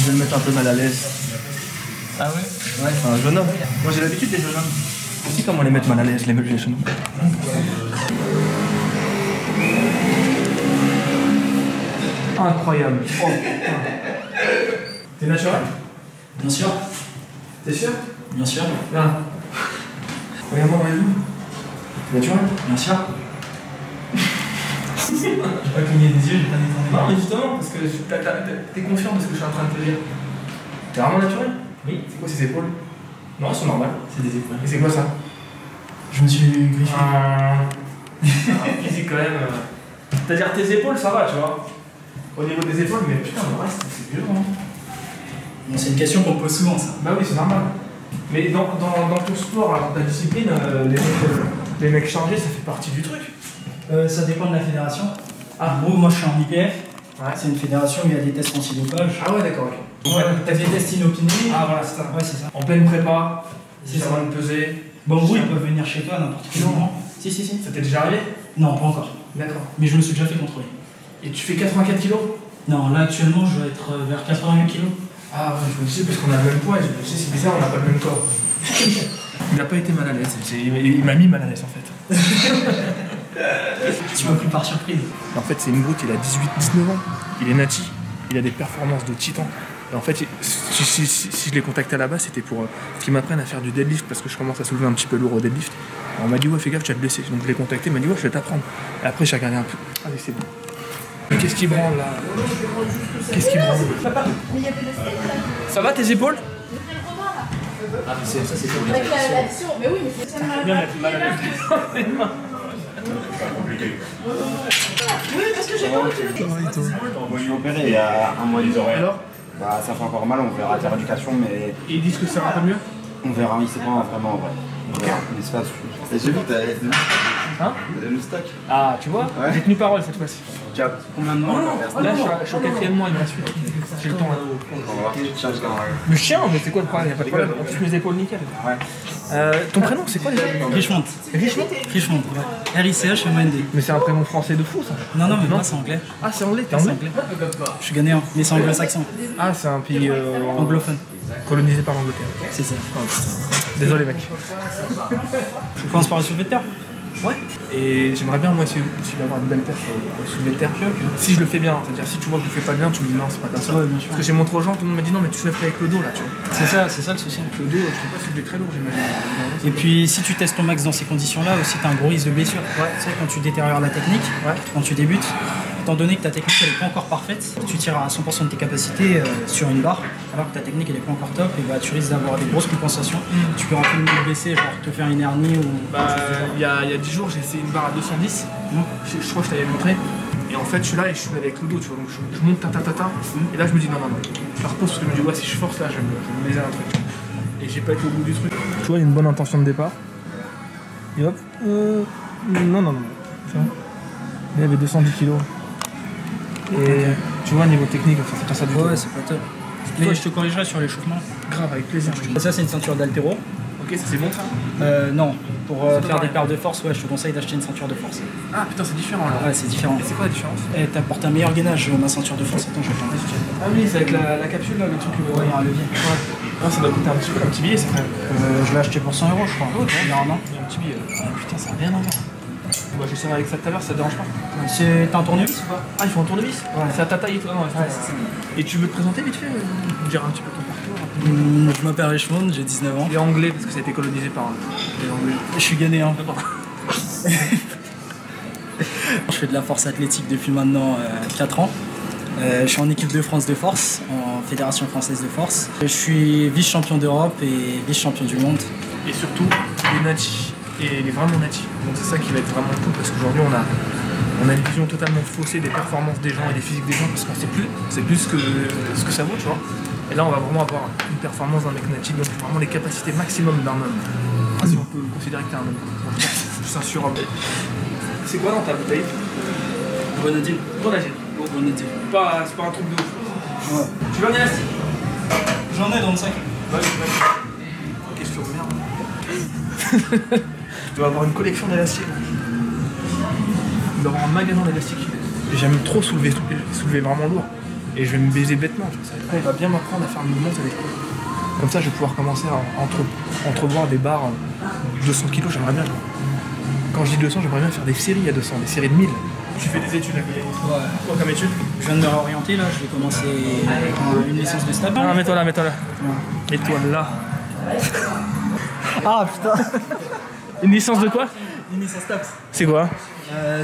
vais le mettre un peu mal à l'aise. Ah ouais? Ouais, c'est un jeune homme. Moi j'ai l'habitude des jeunes hommes. Tu sais comment les mettre mal à l'aise, les jeunes hommes. Incroyable. Oh, t'es naturel? Bien sûr. T'es sûr? Bien sûr. Là. Regarde-moi, regarde-moi. T'es naturel? Bien sûr. J'ai pas cligné des yeux, j'ai pas détendu. Non, mais justement, parce que t'es confiant de ce que je suis en train de te dire. T'es vraiment naturel? Oui. C'est quoi ces épaules? Non, elles sont normales. C'est des épaules. Et c'est quoi ça? Je me suis griffé. Physique quand même. C'est-à-dire tes épaules, ça va, tu vois. Au niveau des épaules, mais putain, le reste, c'est violent. Bon, c'est une question qu'on me pose souvent, ça. Bah oui, c'est normal. Mais dans ton sport, dans ta discipline, les mecs chargés, ça fait partie du truc. Ça dépend de la fédération. En gros, moi je suis en IPF. Ouais. C'est une fédération où il y a des tests antidopage. Ah ouais, d'accord, ok. Ouais, t'as des tests inopinés. Ah voilà, c'est ça. Ouais, c'est ça. En pleine prépa, C'est ça ça. va me peser. Bon, en gros, ils peuvent venir chez toi à n'importe quel Non. moment. Si. Ça t'est déjà arrivé? Non, pas encore. D'accord. Mais je me suis déjà fait contrôler. Et tu fais 84 kilos? Non, là actuellement, je dois être vers 88 kilos. Ah ouais, je me disais parce qu'on a le même poids et je me disais c'est bizarre, on n'a pas le même corps. Il n'a pas été mal à l'aise, il m'a mis mal à l'aise en fait. Tu m'as pris par surprise. En fait, c'est une brute, il a 18-19 ans, il est nati, il a des performances de titan. Et en fait, si je l'ai contacté à la base, c'était pour qu'il m'apprenne à faire du deadlift parce que je commence à soulever un petit peu lourd au deadlift. Alors, on m'a dit, ouais, fais gaffe, tu vas te blesser. Donc je l'ai contacté, il m'a dit, ouais, je vais t'apprendre. Et après, j'ai regardé un peu. Allez, c'est bon. Qu'est-ce qui branle là? Qu'est-ce qui branle? Ça va tes épaules? Ah, mais ça, c'est pas Avec l'addition, mais oui, mais c'est ça. Bien mettre mal à l'aise. Oui, parce que j'ai pas. Je suis opéré il y a un mois et demi. Alors? Bah, ça fait encore mal, on verra ta rééducation, mais Ils disent que ça va un peu mieux? on verra, il sait pas vraiment en vrai. On verra. Mais c'est pas sûr. Et j'ai vu que Hein? t'as le stock. Ah, tu vois? Ouais. J'ai tenu parole cette fois-ci. Tu as combien de mois Là, je suis au 4e mois, il me reste 8. J'ai le temps là. On va voir. Charge dans Le chien, mais c'est quoi le problème? Y'a pas de problème. En plus, mes épaules nickel. Ouais. Ton prénom, c'est quoi déjà? Richmond. Richmond? Richmond, ouais. RICH-M-O-N-D. Mais c'est un prénom français de fou ça. Non, mais moi c'est anglais. Ah, c'est anglais, t'es C'est anglais? anglais. Je suis ghanéen, mais c'est anglo-saxon. Ah, c'est un pays Anglophone. colonisé par l'Angleterre. C'est ça. Désolé, mec. Je commence par le soulevé de terre. Ouais. Et j'aimerais bien, moi, essayer d'avoir une belle terre au soulevé de terre. Si je le fais bien, c'est-à-dire si tu vois que je le fais pas bien, tu me dis non, c'est pas comme ça. Ouais, bien sûr. Parce que j'ai montré aux gens, tout le monde m'a dit non, mais tu soulèves avec le dos là, tu vois. C'est ça le souci. Le dos, je peux pas soulever très lourd, j'imagine. Et puis si tu testes ton max dans ces conditions-là, aussi tu as un gros risque de blessure. Tu sais, quand tu détériores la technique, quand tu débutes, étant donné que ta technique elle est pas encore parfaite, tu tires à 100% de tes capacités sur une barre, alors que ta technique elle est pas encore top, et bah tu risques d'avoir des grosses compensations. Tu peux rapidement te blesser, genre te faire une hernie ou. Bah, il y a 10 jours, j'ai essayé une barre à 210. Je crois que je t'avais montré. Et en fait, je suis là et je suis avec le dos, tu vois. Donc je monte ta. Et là, je me dis non. Je la repose parce que je me dis, ouais, si je force là, je vais me léser un truc. Et j'ai pas été au bout du truc. Tu vois, il y a une bonne intention de départ. Et hop. Non. C'est bon. Il y avait 210 kilos. Et tu vois, niveau technique, c'est pas ça du tout. Ouais, c'est pas top. Mais je te corrigerai sur l'échauffement. Grave, avec plaisir. Ça, c'est une ceinture d'haltéro. Ok, ça c'est bon ça? Non, pour C'est pas faire des pareil. paires de force, ouais, je te conseille d'acheter une ceinture de force. Ah putain, c'est différent là. Ouais, c'est différent. Et c'est quoi la différence? Et t'apportes un meilleur gainage, ma ceinture de force. Attends, je vais prendre. Ah oui, c'est avec la capsule là, le truc. Ouais, il y a un levier. Ouais. Ah, ça doit coûter un petit peu, un petit billet ça fait. Je l'ai acheté pour 100 €, je crois. Il y a un an. Il y a un petit billet. Ah putain, ça n'a rien à voir. Bah, j'essaierai avec ça tout à l'heure, ça te dérange pas? C'est un tournevis ou pas? Ah, il faut un tournevis? Ouais. C'est à ta taille et tout? Non, Ouais, c'est ça. Et tu veux te présenter vite fait? Me dire un petit peu ton parcours? Je m'appelle Richmond, j'ai 19 ans. Il est anglais parce que ça a été colonisé par les Anglais. Je suis ghanéen. D'accord. Je fais de la force athlétique depuis maintenant 4 ans. Je suis en équipe de France de force, en Fédération française de force. Je suis vice-champion d'Europe et vice-champion du monde. Et surtout, il est nati. Et il est vraiment nati. Donc c'est ça qui va être vraiment cool parce qu'aujourd'hui on a une vision totalement faussée des performances des gens et des physiques des gens parce qu'on sait plus ce que ça vaut, tu vois. Et là on va vraiment avoir une performance d'un mec nati, donc vraiment les capacités maximum d'un homme. Si on peut considérer que t'es un homme. C'est un surhomme. C'est quoi dans ta bouteille? Grenadine. Grenadine. Grenadine. C'est pas un truc de ouf. Ouais. Tu veux un élastique? J'en ai dans le sac. Vas-y. Question de merde. Tu dois avoir une collection d'élastiques. Tu dois avoir un magasin d'élastiques. J'aime trop soulever vraiment lourd. et je vais me baiser bêtement. Après, il va bien m'apprendre à faire le mouvement avec lui. Comme ça, je vais pouvoir commencer à entrevoir des barres 200 kg, j'aimerais bien. Quand je dis 200, j'aimerais bien faire des séries à 200, des séries de 1000. Tu fais des études à côté. Ouais. Quoi comme études? Je viens de me réorienter là, je vais commencer une licence de stab. Ah, mets-toi là, mets-toi là. Ouais. Mets-toi là. Ah putain. Une licence de quoi? Une licence STAPS. C'est quoi?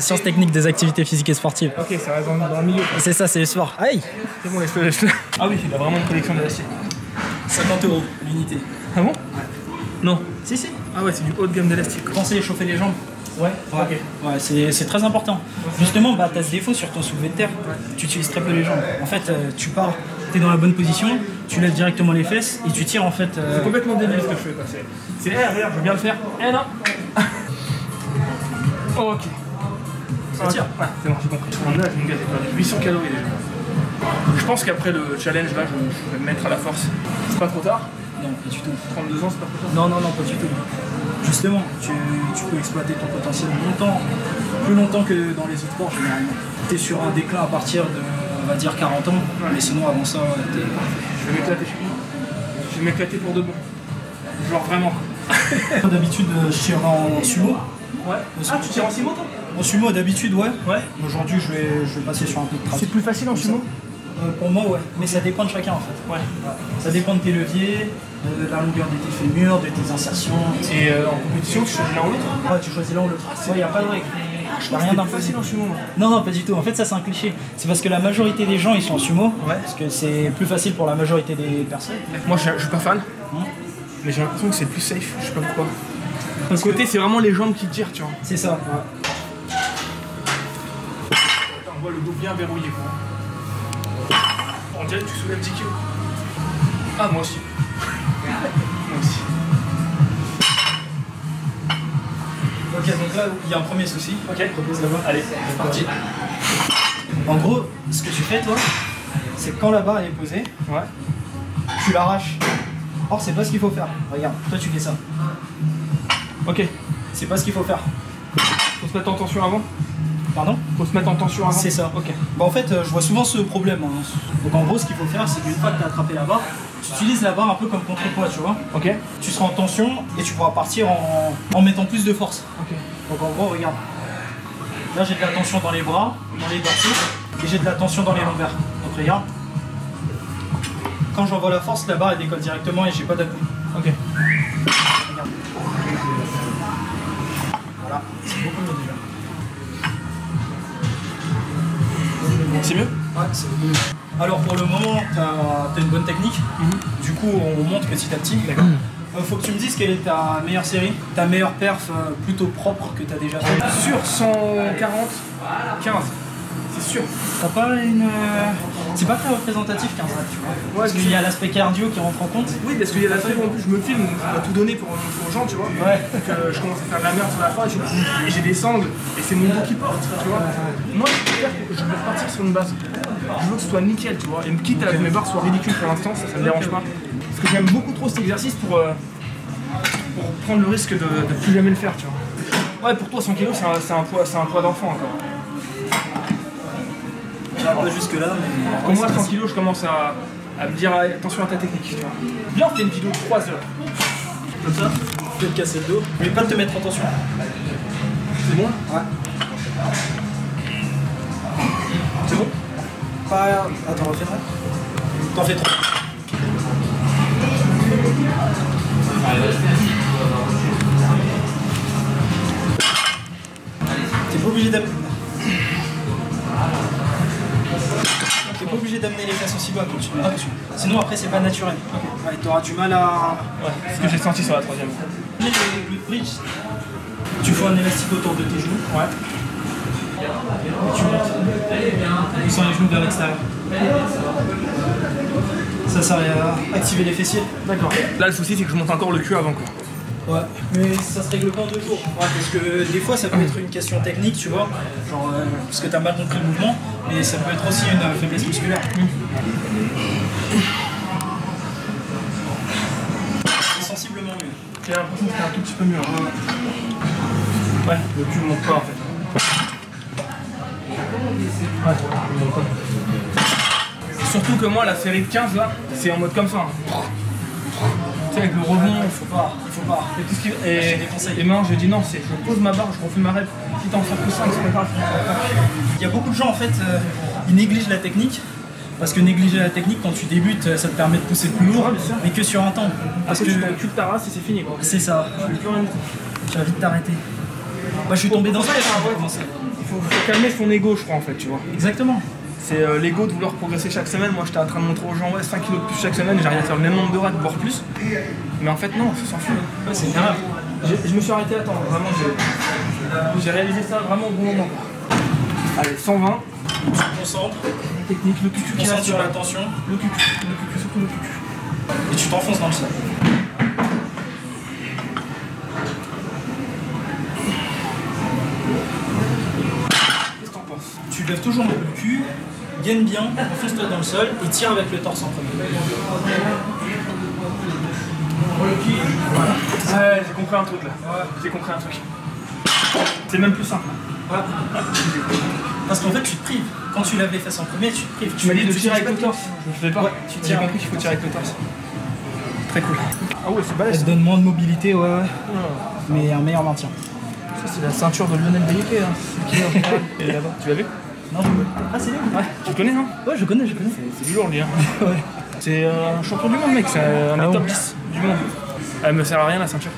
Sciences techniques des activités physiques et sportives. Ok, ça reste dans le milieu. C'est ça, c'est le sport. Aïe. C'est bon, laisse-le. Ah oui, il a vraiment une collection d'acier. 50 € l'unité. Ah bon? Non. Si. Ah ouais, c'est du haut de gamme d'élastique. Pensez à chauffer les jambes. Ouais. Ok. Ouais, c'est très important. Justement, bah, tu as ce défaut sur ton soulevé de terre. Tu utilises très peu les jambes. En fait, tu pars, tu es dans la bonne position, tu lèves directement les fesses et tu tires en fait. C'est complètement débile ce que je fais passer. C'est regarde, je veux bien le faire. Non. Oh, ok. Ça tire. Ouais, c'est bon, j'ai compris. Là, mon gars, j'ai perdu 800 calories déjà. Je pense qu'après le challenge, là, je vais me mettre à la force. C'est pas trop tard? Non, pas du tout. 32 ans, c'est pas trop tard? Non, pas du tout. Justement, tu peux exploiter ton potentiel plus longtemps que dans les autres sports généralement. Tu es sur un déclin à partir de, on va dire, 40 ans, mais sinon avant ça, t'es... Je vais m'éclater. Je vais m'éclater pour de bon. Genre vraiment. D'habitude, je tire en sumo. Ouais. Ah, tu tires en sumo toi? En sumo, d'habitude, ouais. Ouais. Aujourd'hui, je vais passer sur un peu de trace. C'est plus facile en sumo? Pour moi, ouais. Mais ça dépend de chacun en fait. Ouais. Ça dépend de tes leviers, de la longueur de tes fémurs, de tes insertions. Et en compétition, tu choisis l'un ou l'autre? Ouais, tu choisis l'un ou l'autre. Il n'y a pas de règle. Je rien d'un facile en sumo. Non, pas du tout. En fait, ça c'est un cliché. C'est parce que la majorité des gens ils sont en sumo. Ouais. Parce que c'est plus facile pour la majorité des personnes. Moi, je suis pas fan. Mais j'ai l'impression que c'est plus safe. Je sais pas pourquoi. D'un côté, c'est vraiment les jambes qui tirent, tu vois. C'est ça. Ouais. On voit le dos bien verrouillé, quoi. On dirait que tu soulèves 10 kg. Ah, moi aussi. Moi aussi. Ok, donc là, il y a un premier souci. Ok, propose là-bas. Allez, c'est parti. En gros, ce que tu fais, toi, c'est que quand la barre elle est posée, Ouais. tu l'arraches. Or, c'est pas ce qu'il faut faire. Regarde, toi, tu fais ça. Ok. C'est pas ce qu'il faut faire. Faut se mettre en tension avant? Pardon? Faut se mettre en tension avant? C'est ça. Ok. Bah, en fait, je vois souvent ce problème. Hein. Donc, en gros, ce qu'il faut faire, c'est qu'une fois que tu as attrapé la barre, tu utilises la barre un peu comme contrepoids, tu vois. Ok. Tu seras en tension et tu pourras partir en mettant plus de force. Ok. Donc, en gros, regarde. Là, j'ai de la tension dans les bras, dans les dorsaux, et j'ai de la tension dans les lombaires. Donc, regarde. Quand j'envoie la force, la barre elle décolle directement et j'ai pas d'appui. Ok. Regarde. Voilà, c'est beaucoup mieux déjà. C'est mieux? Ouais, c'est beaucoup mieux. Alors pour le moment, t'as une bonne technique. Du coup, on monte petit à petit. D'accord. Faut que tu me dises quelle est ta meilleure série, ta meilleure perf plutôt propre que t'as déjà fait. Sur 140, 15. C'est sûr. T'as pas une... C'est pas très représentatif 15 reps, tu vois. Parce qu'il y a l'aspect cardio qui rentre en compte. Oui, parce qu'il y a l'aspect en plus, je me filme, donc je dois tout donner pour montrer aux gens, tu vois. Ouais. Donc je commence à faire de la merde sur la fin, et j'ai des sangles, et c'est mon dos qui porte, tu vois. Moi, je veux repartir sur une base. Je veux que ce soit nickel, tu vois. Et quitte à que mes barres soient ridicules pour l'instant, ça me dérange pas. Parce que j'aime beaucoup trop cet exercice pour prendre le risque de plus jamais le faire, tu vois. Ouais, pour toi, 100 kg, c'est un poids d'enfant encore. Pas jusque là, mais... Pour moi, 100 kg, je commence à me dire attention à ta technique, tu vois. Viens, on fait une vidéo de 3 heures. Comme ça, tu peux te casser le dos, mais pas te mettre en tension. C'est bon? Ouais. C'est bon? Pas... Attends, refais ça. T'en fais trop. T'es pas obligé d'amener... T'es pas obligé d'amener les fesses aussi bas quand tu mets dessus. Sinon après c'est pas naturel. Ouais, t'auras du mal à... Ouais, c'est ce que j'ai senti sur la troisième. Les glutes bridge, tu fais un élastique autour de tes genoux. Ouais. Tu montes. Tu sens les genoux vers l'extérieur. Ça va activer les fessiers. D'accord. Là, le souci, c'est que je monte encore le cul avant, quoi. Ouais, mais ça se règle pas en 2 jours. Ouais, parce que des fois, ça peut être une question technique, tu vois. Genre, parce que t'as mal compris le mouvement, mais ça peut être aussi une faiblesse musculaire. C'est sensiblement mieux. J'ai l'impression que c'est un tout petit peu mieux. Hein. Ouais, le cul ne monte pas, en fait. Ouais, il monte pas. Surtout que moi, la série de 15 là, c'est en mode comme ça. Hein. Tu sais, avec le rebond, il faut pas. Et tout ce qui... et non, j'ai dit non, je pose ma barre, je refais ma rep. Si t'en fais que 5, c'est pas grave. Il y a beaucoup de gens en fait, ils négligent la technique. Parce que négliger la technique, quand tu débutes, ça te permet de pousser plus lourd, mais que sur un temps. Parce que tu t'encules ta race et c'est fini quoi. C'est ça. Tu peux plus rien dire. Tu vas vite t'arrêter. Bah, je suis tombé dans ça, il faut calmer son ego, je crois en fait, tu vois. Exactement. C'est l'ego de vouloir progresser chaque semaine. Moi, j'étais en train de montrer aux gens, ouais, 5 kilos de plus chaque semaine, j'arrive à faire le même nombre de racks, voire plus. Mais en fait, non, ça s'en fout. Ouais, c'est grave. Je me suis arrêté à temps, vraiment, j'ai réalisé ça vraiment au bon moment. Allez, 120. Tu te concentres. Technique, le cucu qui sur la tension. Le cucu, surtout le cucu. Et tu t'enfonces dans le sol. Qu'est-ce que t'en penses? Tu lèves toujours le cul, gaine bien, enfonce-toi dans le sol et tire avec le torse en premier. Voilà. Ouais, j'ai compris un truc là. Ouais. J'ai compris un truc. C'est même plus simple. Ouais. Parce qu'en fait, tu te prives. Quand tu laves les fesses en premier, tu te prives. Tu m'as dit de tirer avec le torse. Je ne fais pas. Ouais, j'ai compris qu'il faut tirer avec le torse. Très cool. Ah ouais, c'est balèze. Ça te donne moins de mobilité, ouais. Mais un meilleur maintien. Ça, c'est la ceinture de Lionel Belliquet. Hein. Qui est en général. Et là-bas. Tu l'as vu? Non, je connais. Ah, c'est lui? Ouais. Tu le connais, non? Ouais, je connais. C'est du lourd, lui. Hein. Ouais. C'est un champion du monde, mec. C'est un des top 10 du monde. Elle me sert à rien, la ceinture.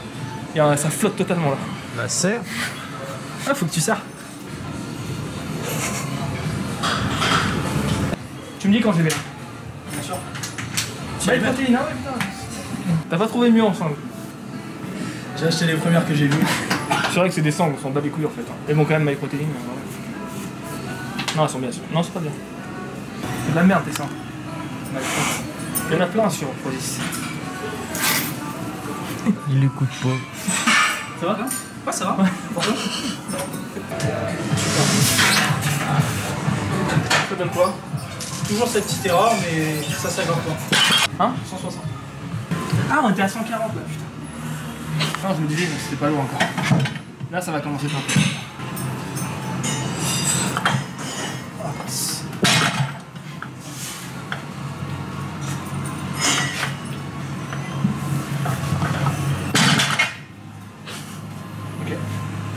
Ça flotte totalement, là. Bah, serre. Ah, faut que tu serres. Tu me dis quand j'ai bien. Bien sûr. Bah, protéine, hein, putain. T'as pas trouvé mieux ensemble? J'ai acheté les premières que j'ai vues. C'est vrai que c'est des sangles, on s'en bat les couilles en fait. Elles vont quand même MyProtein. Non, elles sont bien. Non, c'est pas bien. C'est de la merde tes seins. Il y en a plein sur Prodigy. Il écoute pas. Ça va? Ouais, ça va. Pourquoi? Ça donne quoi? Toujours cette petite erreur, mais ça s'aggrave pas. Hein? 160. Ah, on était à 140 là, putain. Non, je me disais, mais c'était pas loin encore. Là, ça va commencer tantôt.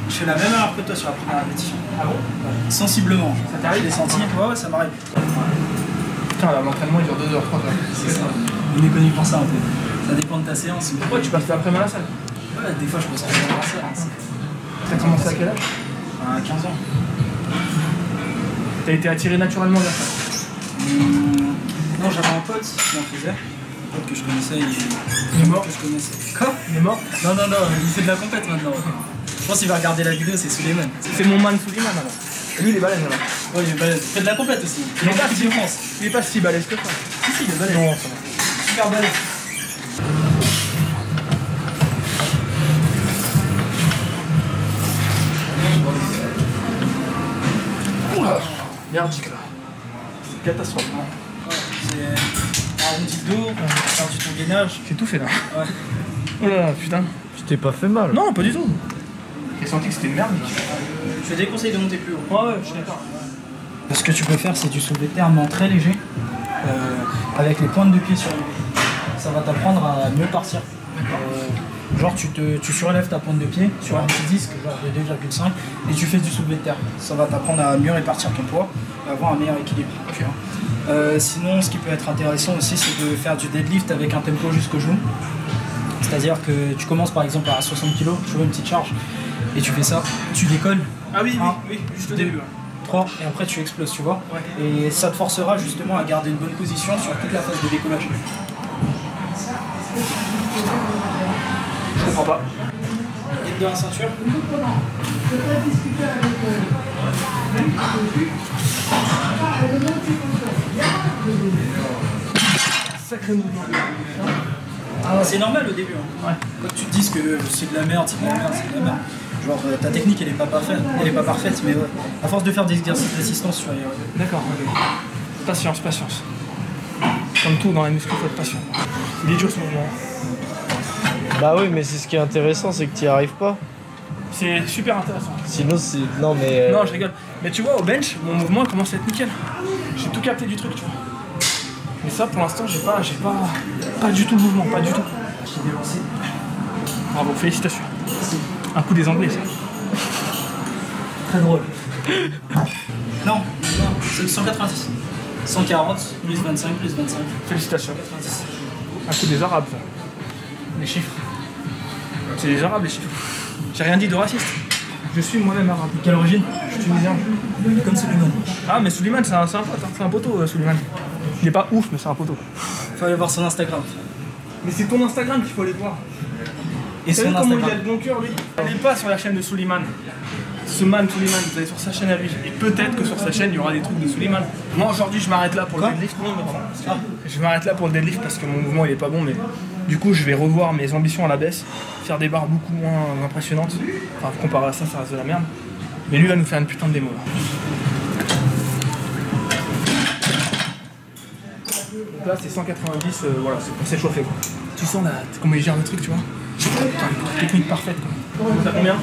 Je fais la même erreur que toi sur la première répétition. Ah bon? Sensiblement. Ça t'arrive des centimes? Ouais, ça m'arrive. Putain, l'entraînement il dure 2 heures, 3 heures. C'est ça. On est connu pour ça un peu. Ça dépend de ta séance. Mais... Ouais, tu passes l'après-midi à la salle. Ouais, des fois je me sens bien dans la salle. T'as commencé à quel âge? À 15 ans. T'as été attiré naturellement vers ça? Non, j'avais un pote qui en faisait. Un pote que je connaissais. Il est mort? Que je connaissais. Quoi? Il est mort? Non, il fait de la compète maintenant. Je pense qu'il va regarder la vidéo, c'est Suleiman. C'est mon man Suleiman alors. Lui il est balèze alors. Ouais, il est balèze. Il fait de la compète aussi. Il est pas si balèze que ça. Si, il est balèze. Non, ça va. Super balèze. Oula, merdique là. C'est catastrophe. Ouais, c'est arrondi le dos, on a perdu ton gainage. J'ai tout fait là. Ouais. Oh là là, putain. Tu t'es pas fait mal? Non, pas du tout. J'ai senti que c'était une merdique. Je te déconseille de monter plus haut. Ouais, je suis d'accord. Ce que tu peux faire, c'est du soulevé de terre très léger, avec les pointes de pied surélevées. Ça va t'apprendre à mieux partir. Genre tu surélèves ta pointe de pied sur un petit disque genre de 2,5 et tu fais du soulevé de terre. Ça va t'apprendre à mieux répartir ton poids et avoir un meilleur équilibre. Sinon, ce qui peut être intéressant aussi, c'est de faire du deadlift avec un tempo jusqu'au genou. C'est-à-dire que tu commences par exemple à 60 kg, tu vois une petite charge, et tu fais ça, tu décolles. Ah oui, juste au début. 3 et après tu exploses, tu vois. Ouais. Et ça te forcera justement à garder une bonne position sur toute la phase de décollage. Je comprends pas. Guide de la ceinture. Sacré mouvement. C'est normal au début. Hein. Ouais. Quand tu te dises que c'est de la merde, c'est de la merde, c'est de la merde. Genre ta technique elle est pas parfaite, mais ouais. À force de faire des exercices d'assistance, tu vas y arriver. D'accord, ok. Patience, patience. Comme tout dans la muscu, faut être patient. Il est dur ce mouvement. Bah oui, mais c'est ce qui est intéressant, c'est que tu n'y arrives pas. C'est super intéressant. Sinon, c'est. Non, mais. Non, je rigole. Mais tu vois, au bench, mon mouvement commence à être nickel. J'ai tout capté du truc, tu vois. Mais ça, pour l'instant, j'ai pas du tout le mouvement, pas du tout. Je t'ai délancé. Bravo, félicitations. Un coup des Anglais, ça. Très drôle. Non, c'est 190. 140, plus 25, plus 25. Félicitations. 90. Un coup des Arabes, ça. Les chiffres. C'est les Arabes, les chiffres. J'ai rien dit de raciste. Je suis moi-même arabe. Quelle origine? Je suis tunisien. Comme Suleiman. Ah, mais Suleiman, c'est un pote, hein. C'est un poteau, Suleiman. Il est pas ouf, mais c'est un poteau. Faut aller voir son Instagram. Mais c'est ton Instagram qu'il faut aller voir. Et T'as son vu comment il a Instagram. de bon cœur, lui? Allez pas sur la chaîne de Suleiman. Suleiman, vous allez sur sa chaîne à lui. Et peut-être que sur sa chaîne, il y aura des trucs de Suleiman. Moi, aujourd'hui, je m'arrête là pour le deadlift. Je m'arrête là pour le deadlift parce que mon mouvement, il est pas bon, mais du coup, je vais revoir mes ambitions à la baisse. Faire des barres beaucoup moins impressionnantes. Enfin, comparé à ça, ça reste de la merde. Mais lui, va nous faire une putain de démo, là. Donc là, c'est 190, voilà, c'est pour s'échauffer, quoi. Tu sens là, comment il gère le truc, tu vois? Putain, technique parfaite, quoi. T'as combien?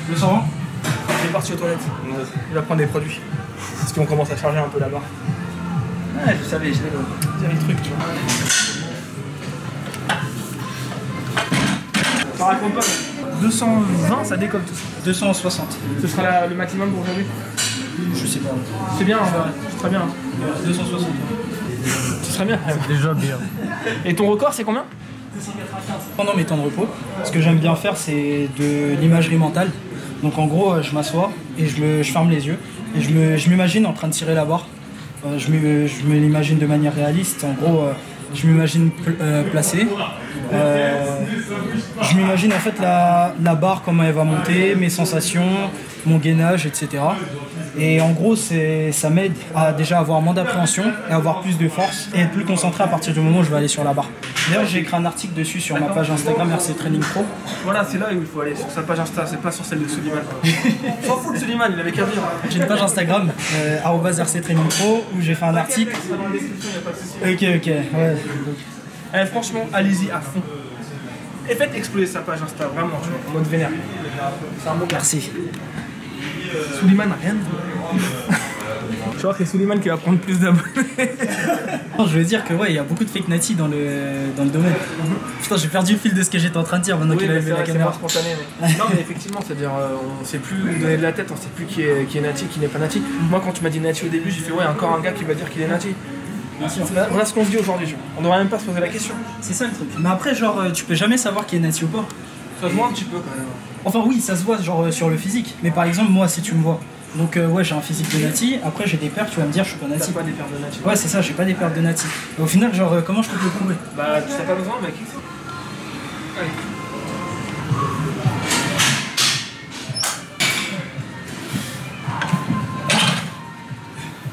220. Il est parti aux toilettes. Il va prendre des produits. Parce qu'on commence à charger un peu la barre. Ouais, je savais, je l'ai. C'est le truc, tu vois. Ça raconte pas, mais 220, ça décolle tout ça. 260. Ce sera le maximum pour aujourd'hui. Je sais pas. C'est bien, c'est très bien. 260. Ce serait bien. Déjà bien. Et ton record, c'est combien? Pendant mes temps de repos, ce que j'aime bien faire, c'est de l'imagerie mentale. Donc en gros, je m'assois et je ferme les yeux et je m'imagine en train de tirer la barre. Je me l'imagine de manière réaliste. En gros, je m'imagine placé. Je m'imagine en fait la barre, comment elle va monter, mes sensations, mon gainage, etc. Et en gros, ça m'aide à déjà avoir moins d'appréhension et avoir plus de force et être plus concentré à partir du moment où je vais aller sur la barre. D'ailleurs, j'ai écrit un article dessus sur ma page Instagram RC Training Pro. Voilà, c'est là où il faut aller, sur sa page Insta, c'est pas sur celle de Suleiman. S'en fout de Suleiman, il avait qu'à dire. J'ai une page Instagram, @RC Training Pro, où j'ai fait un article. Ok, ouais. Eh, franchement, allez-y à fond. Et faites exploser sa page Insta, vraiment, tu vois, en mode vénère. C'est un bon gars. Merci. Suleiman, rien. Je crois que c'est Suleiman qui va prendre plus d'abonnés. Non, je veux dire que ouais, il y a beaucoup de fake nati dans le domaine. Putain, j'ai perdu le fil de ce que j'étais en train de dire maintenant qu'il avait levé la c'est caméra. pas spontané. Mais... non, mais effectivement, c'est-à-dire, on sait plus donner de la tête, on sait plus qui est nati, qui n'est pas nati. Moi, quand tu m'as dit nati au début, j'ai fait ouais, encore un gars qui va dire qu'il est nati. Voilà ce qu'on se dit aujourd'hui, on devrait même pas se poser la question. C'est ça le truc. Mais après, genre, tu peux jamais savoir qui est nati ou pas. Ça se voit un petit peu quand même. Enfin, oui, ça se voit genre sur le physique. Mais par exemple, moi, si tu me vois, donc ouais, j'ai un physique de nati. Après, j'ai des paires, tu vas me dire, je suis pas nati. T'as pas des paires de nati. Ouais, c'est ça, j'ai pas des paires de nati. Et au final, genre, comment je peux te le prouver? Bah, tu t'as pas besoin, mec. Allez.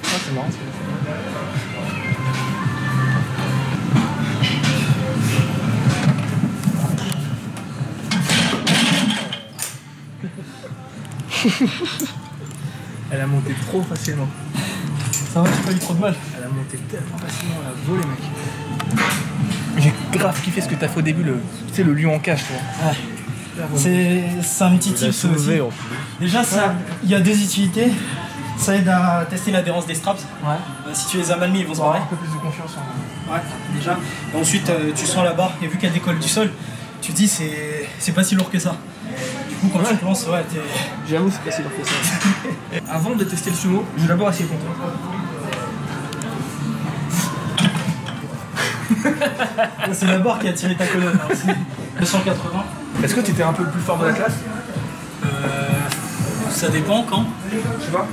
Ah, c'est marrant. Elle a monté trop facilement. Ça va, j'ai pas eu trop de mal. Elle a monté tellement facilement, elle a volé, mec. J'ai grave kiffé ce que t'as fait au début, tu sais, le lion en cage, tu vois. Ouais. C'est un petit tip aussi. Déjà, il y a deux utilités. Ça aide à tester l'adhérence des straps. Ouais. Si tu les as mal mis, ils vont se barrer. Un peu plus de confiance en... Ouais, déjà. Et ensuite, tu sens la barre et vu qu'elle décolle du sol, tu te dis c'est pas si lourd que ça. Du coup, quand tu te lances, ouais, t'es... J'avoue, c'est pas si lourd que ça. Avant de tester le sumo, je vais d'abord essayer contre toi. C'est la barre qui a tiré ta colonne. 280. Est-ce que tu étais un peu le plus fort de la classe? Ça dépend quand. Je sais pas.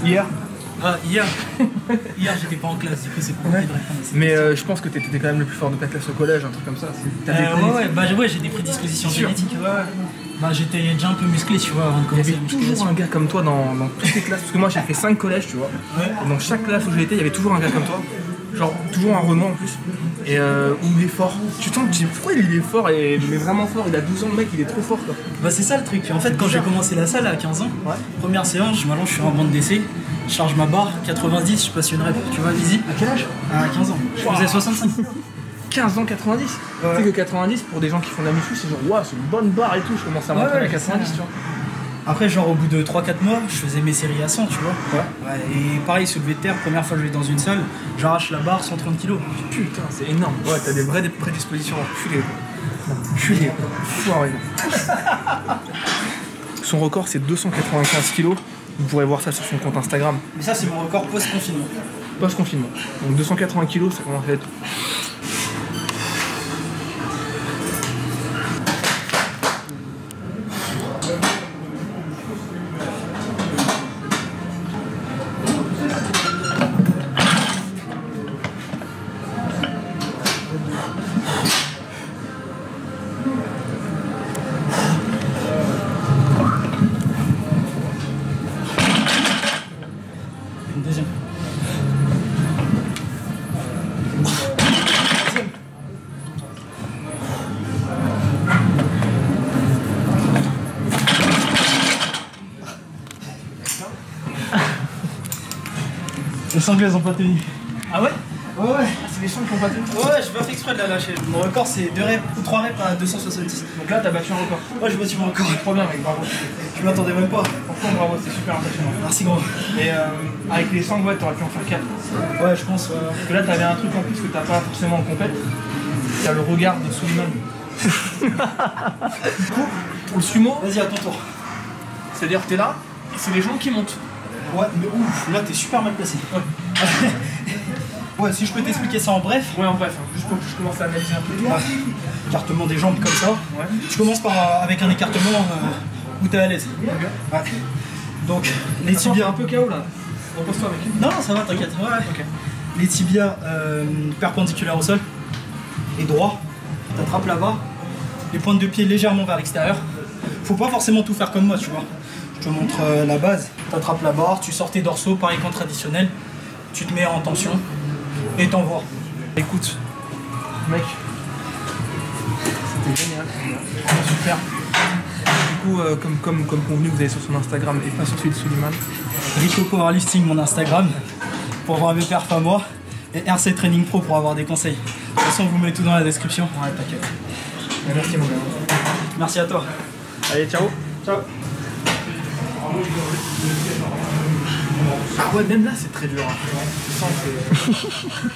Hier. Ah, hier. Hier, j'étais pas en classe, du coup, c'est compliqué de répondre. Mais je pense que t'étais quand même le plus fort de ta classe au collège, un truc comme ça. Ouais, j'ai des prédispositions génétiques. Ouais. Bah, j'étais déjà un peu musclé, tu vois, avant de Il y commencer avait la musculation. toujours un gars comme toi dans toutes les classes. Parce que moi, j'ai fait 5 collèges, tu vois. Ouais. Et dans chaque classe où j'ai été, il y avait toujours un gars comme toi. Genre, toujours un Renault en plus. Et où il est fort. Tu te dis, pourquoi il est fort, mais vraiment fort? Il a 12 ans, le mec, il est trop fort, quoi. Bah, c'est ça le truc. En fait, quand j'ai commencé la salle à 15 ans, première séance, je m'allonge sur un banc d'essai, je charge ma barre, 90, je passe une rep, tu vois, easy. À quel âge? À 15 ans. Je faisais 65. 15 ans, 90. Ouais. Tu sais que 90, pour des gens qui font de la muscu, c'est genre, waouh, c'est une bonne barre et tout. Je commence à m'entraîner à 90, tu vois. Après, genre, au bout de 3-4 mois, je faisais mes séries à 100, tu vois. Ouais, et pareil, soulevé de terre, première fois que je vais dans une salle, j'arrache la barre 130 kg. Putain, c'est énorme. Ouais, t'as des vraies prédispositions à enculer. Enculé. Foiré. Son record, c'est 295 kg. Vous pourrez voir ça sur son compte Instagram. Mais ça, c'est mon record post-confinement. Post-confinement. Donc 280 kg, ça commence à être... Une deuxième. Les sangles, elles ont pas tenu. Ah ouais? Ouais, ouais. C'est les sangles qui ont pas tenu. Ouais, j'ai pas fait exprès de la lâcher. Mon record, c'est 2 reps ou 3 reps à 270. Donc là, t'as battu un record. Ouais, j'ai battu mon record. Trop bien, mec, bravo. Je m'attendais même pas. Franchement, bravo, c'est super impressionnant. Merci, gros. Et avec les sangles, ouais, t'aurais pu en faire 4. Ouais, je pense. Parce que là, t'avais un truc en plus que t'as pas forcément en compète. T'as le regard de Suleiman. Du coup, pour le sumo, Vas-y, à ton tour. c'est-à-dire que t'es là, et c'est les gens qui montent. Ouais, mais ouf, là, t'es super mal placé. Ouais. Ouais, si je peux t'expliquer ça en bref. Ouais, en bref, hein, juste pour que je commence à analyser un peu. Écartement des jambes comme ça. Ouais. Tu commences avec un écartement où t'es à l'aise. Ouais. Donc, les Attends, t'es tibias. un peu KO là. Repose-toi avec. Non, ça va, t'inquiète. Ouais. Ok. Les tibias perpendiculaires au sol et droit. T'attrapes la barre. Les pointes de pied légèrement vers l'extérieur. Faut pas forcément tout faire comme moi, tu vois. Je te montre la base. T'attrapes la barre, tu sors tes dorsaux, pareil qu'en traditionnel. Tu te mets en tension et t'envoies. Écoute, mec, c'était génial. Super. Du coup, comme convenu, vous allez sur son Instagram et pas sur celui de Suleiman. Rico Powerlifting, mon Instagram, pour voir mes perfs à moi. Et RC Training Pro pour avoir des conseils. De toute façon, vous mettez tout dans la description. Ouais, t'inquiète. Merci, mon gars. Merci à toi. Allez, ciao. Ciao. Ah ouais, même là, c'est très dur. Hein. Tu sens que c'est...